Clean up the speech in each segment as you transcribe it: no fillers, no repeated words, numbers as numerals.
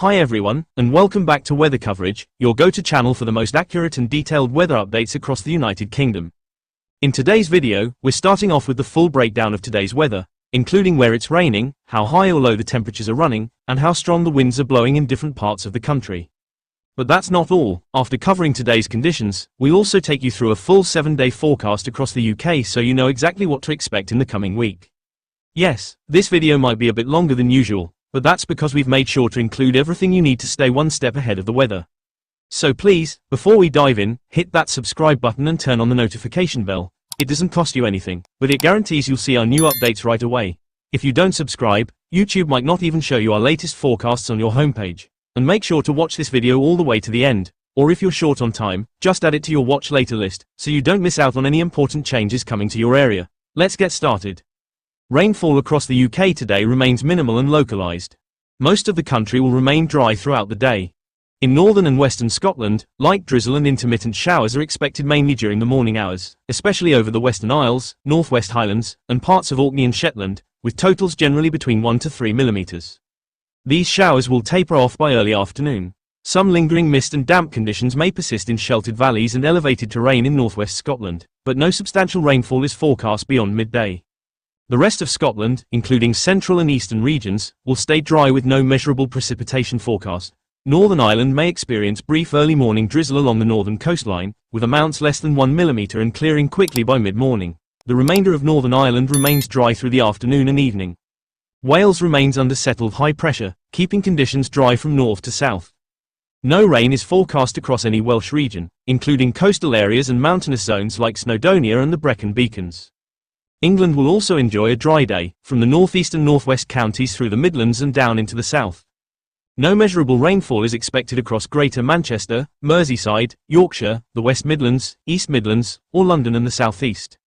Hi everyone, and welcome back to Weather Coverage, your go-to channel for the most accurate and detailed weather updates across the United Kingdom. In today's video, we're starting off with the full breakdown of today's weather, including where it's raining, how high or low the temperatures are running, and how strong the winds are blowing in different parts of the country. But that's not all. After covering today's conditions, we'll also take you through a full 7-day forecast across the UK so you know exactly what to expect in the coming week. Yes, this video might be a bit longer than usual, but that's because we've made sure to include everything you need to stay one step ahead of the weather. So please, before we dive in, hit that subscribe button and turn on the notification bell. It doesn't cost you anything, but it guarantees you'll see our new updates right away. If you don't subscribe, YouTube might not even show you our latest forecasts on your homepage. And make sure to watch this video all the way to the end, or if you're short on time, just add it to your watch later list, so you don't miss out on any important changes coming to your area. Let's get started. Rainfall across the UK today remains minimal and localised. Most of the country will remain dry throughout the day. In northern and western Scotland, light drizzle and intermittent showers are expected mainly during the morning hours, especially over the Western Isles, Northwest Highlands, and parts of Orkney and Shetland, with totals generally between 1 to 3 millimetres. These showers will taper off by early afternoon. Some lingering mist and damp conditions may persist in sheltered valleys and elevated terrain in northwest Scotland, but no substantial rainfall is forecast beyond midday. The rest of Scotland, including central and eastern regions, will stay dry with no measurable precipitation forecast. Northern Ireland may experience brief early morning drizzle along the northern coastline, with amounts less than 1 millimetre and clearing quickly by mid-morning. The remainder of Northern Ireland remains dry through the afternoon and evening. Wales remains under settled high pressure, keeping conditions dry from north to south. No rain is forecast across any Welsh region, including coastal areas and mountainous zones like Snowdonia and the Brecon Beacons. England will also enjoy a dry day, from the northeast and northwest counties through the Midlands and down into the south. No measurable rainfall is expected across Greater Manchester, Merseyside, Yorkshire, the West Midlands, East Midlands, or London and the southeast.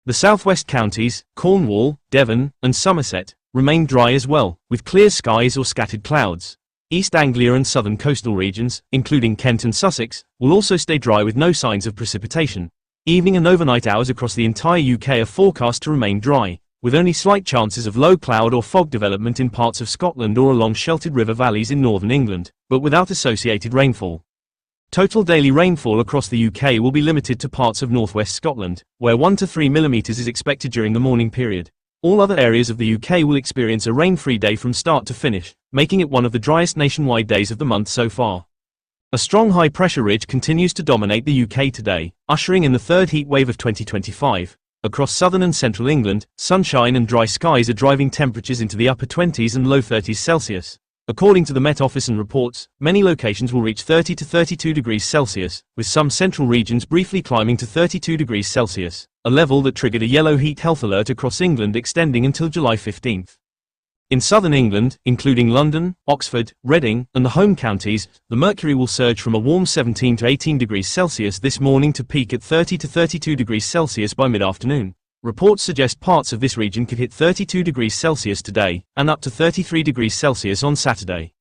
The southwest counties, Cornwall, Devon, and Somerset, remain dry as well, with clear skies or scattered clouds. East Anglia and southern coastal regions, including Kent and Sussex, will also stay dry with no signs of precipitation. Evening and overnight hours across the entire UK are forecast to remain dry, with only slight chances of low cloud or fog development in parts of Scotland or along sheltered river valleys in northern England, but without associated rainfall. Total daily rainfall across the UK will be limited to parts of northwest Scotland, where 1 to 3 millimetres is expected during the morning period. All other areas of the UK will experience a rain-free day from start to finish, making it one of the driest nationwide days of the month so far. A strong high-pressure ridge continues to dominate the UK today, ushering in the third heat wave of 2025. Across southern and central England, sunshine and dry skies are driving temperatures into the upper 20s and low 30s Celsius. According to the Met Office and reports, many locations will reach 30 to 32 degrees Celsius, with some central regions briefly climbing to 32 degrees Celsius, a level that triggered a yellow heat health alert across England extending until July 15th. In southern England, including London, Oxford, Reading, and the home counties, the mercury will surge from a warm 17 to 18 degrees Celsius this morning to peak at 30 to 32 degrees Celsius by mid-afternoon. Reports suggest parts of this region could hit 32 degrees Celsius today, and up to 33 degrees Celsius on Saturday.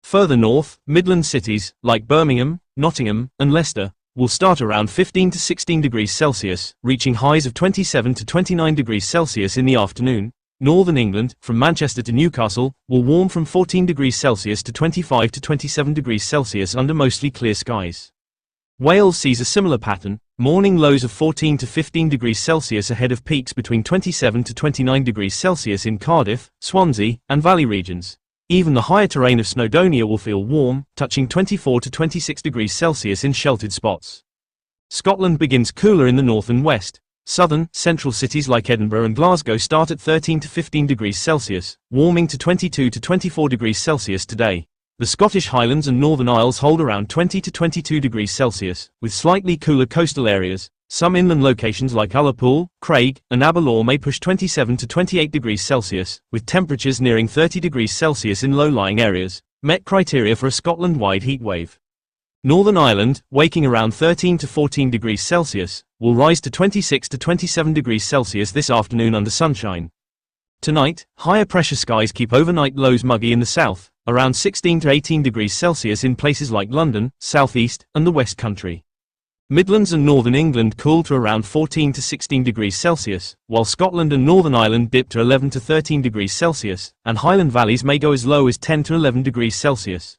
Further north, Midland cities, like Birmingham, Nottingham, and Leicester, will start around 15 to 16 degrees Celsius, reaching highs of 27 to 29 degrees Celsius in the afternoon. Northern England, from Manchester to Newcastle, will warm from 14 degrees Celsius to 25 to 27 degrees Celsius under mostly clear skies. Wales sees a similar pattern, morning lows of 14 to 15 degrees Celsius ahead of peaks between 27 to 29 degrees Celsius in Cardiff, Swansea, and Valley regions. Even the higher terrain of Snowdonia will feel warm, touching 24 to 26 degrees Celsius in sheltered spots. Scotland begins cooler in the north and west. Southern, central cities like Edinburgh and Glasgow start at 13 to 15 degrees Celsius, warming to 22 to 24 degrees Celsius today. The Scottish Highlands and Northern Isles hold around 20 to 22 degrees Celsius, with slightly cooler coastal areas. Some inland locations like Ullapool, Craig, and Aberlour may push 27 to 28 degrees Celsius, with temperatures nearing 30 degrees Celsius in low-lying areas, met criteria for a Scotland-wide heatwave. Northern Ireland, waking around 13 to 14 degrees Celsius, will rise to 26 to 27 degrees Celsius this afternoon under sunshine. Tonight, higher pressure skies keep overnight lows muggy in the south, around 16 to 18 degrees Celsius in places like London, southeast, and the West Country. Midlands and northern England cool to around 14 to 16 degrees Celsius, while Scotland and Northern Ireland dip to 11 to 13 degrees Celsius, and Highland valleys may go as low as 10 to 11 degrees Celsius.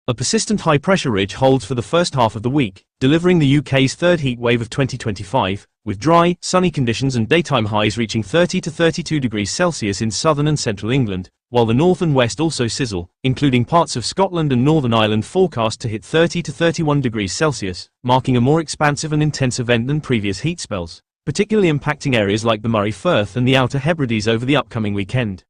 A persistent high-pressure ridge holds for the first half of the week, delivering the UK's third heat wave of 2025, with dry, sunny conditions and daytime highs reaching 30 to 32 degrees Celsius in southern and central England, while the north and west also sizzle, including parts of Scotland and Northern Ireland forecast to hit 30 to 31 degrees Celsius, marking a more expansive and intense event than previous heat spells, particularly impacting areas like the Moray Firth and the Outer Hebrides over the upcoming weekend.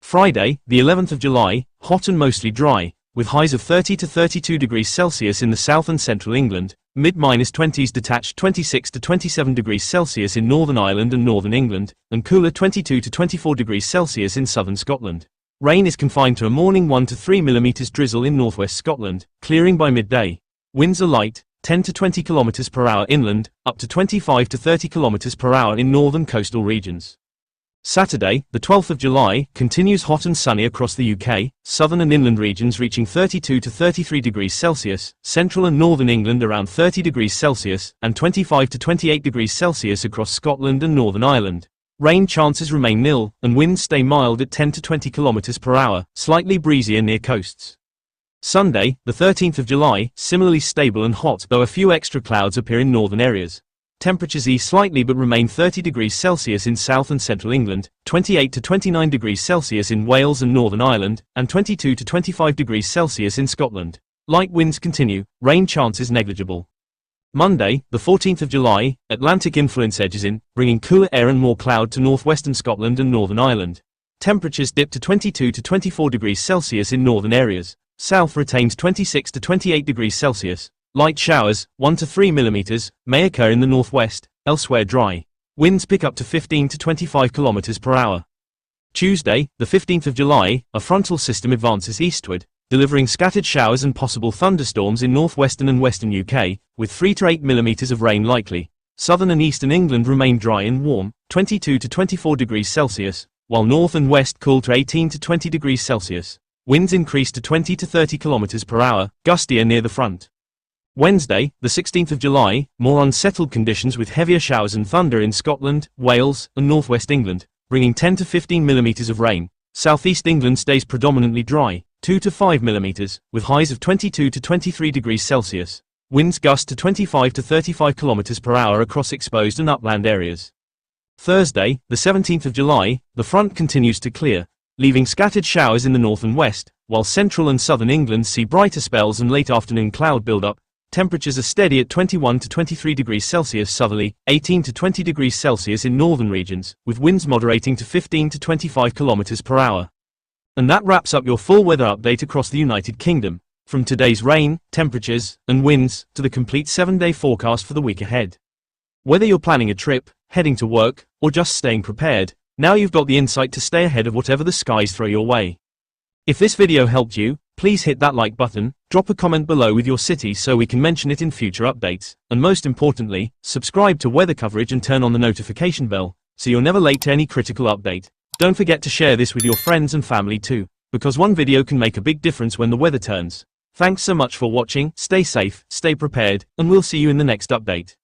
Friday, the 11th of July, hot and mostly dry, with highs of 30 to 32 degrees Celsius in the south and central England, mid-20s detached 26 to 27 degrees Celsius in Northern Ireland and Northern England, and cooler 22 to 24 degrees Celsius in southern Scotland. Rain is confined to a morning 1 to 3 mm drizzle in northwest Scotland, clearing by midday. Winds are light, 10 to 20 km per hour inland, up to 25 to 30 km per hour in northern coastal regions. Saturday, the 12th of July, continues hot and sunny across the UK, southern and inland regions reaching 32 to 33 degrees Celsius, central and northern England around 30 degrees Celsius, and 25 to 28 degrees Celsius across Scotland and Northern Ireland. Rain chances remain nil, and winds stay mild at 10 to 20 km per hour, slightly breezier near coasts. Sunday, the 13th of July, similarly stable and hot, though a few extra clouds appear in northern areas. Temperatures ease slightly but remain 30 degrees Celsius in south and central England, 28 to 29 degrees Celsius in Wales and Northern Ireland, and 22 to 25 degrees Celsius in Scotland. Light winds continue, rain chances negligible. Monday, the 14th of July, Atlantic influence edges in, bringing cooler air and more cloud to northwestern Scotland and Northern Ireland. Temperatures dip to 22 to 24 degrees Celsius in northern areas. South retains 26 to 28 degrees Celsius. Light showers, 1 to 3 mm, may occur in the northwest, elsewhere dry. Winds pick up to 15 to 25 km per hour. Tuesday, the 15th of July, a frontal system advances eastward, delivering scattered showers and possible thunderstorms in northwestern and western UK, with 3 to 8 mm of rain likely. Southern and eastern England remain dry and warm, 22 to 24 degrees Celsius, while north and west cool to 18 to 20 degrees Celsius. Winds increase to 20 to 30 km per hour, gustier near the front. Wednesday, the 16th of July, more unsettled conditions with heavier showers and thunder in Scotland, Wales, and northwest England, bringing 10 to 15 mm of rain. Southeast England stays predominantly dry, 2 to 5 mm, with highs of 22 to 23 degrees Celsius. Winds gust to 25 to 35 km per hour across exposed and upland areas. Thursday, the 17th of July, the front continues to clear, leaving scattered showers in the north and west, while central and southern England see brighter spells and late afternoon cloud buildup. Temperatures are steady at 21 to 23 degrees Celsius southerly, 18 to 20 degrees Celsius in northern regions, with winds moderating to 15 to 25 km per hour. And that wraps up your full weather update across the United Kingdom, from today's rain, temperatures, and winds, to the complete 7-day forecast for the week ahead. Whether you're planning a trip, heading to work, or just staying prepared, now you've got the insight to stay ahead of whatever the skies throw your way. If this video helped you, please hit that like button, drop a comment below with your city so we can mention it in future updates, and most importantly, subscribe to weather coverage and turn on the notification bell, so you're never late to any critical update. Don't forget to share this with your friends and family too, because one video can make a big difference when the weather turns. Thanks so much for watching, stay safe, stay prepared, and we'll see you in the next update.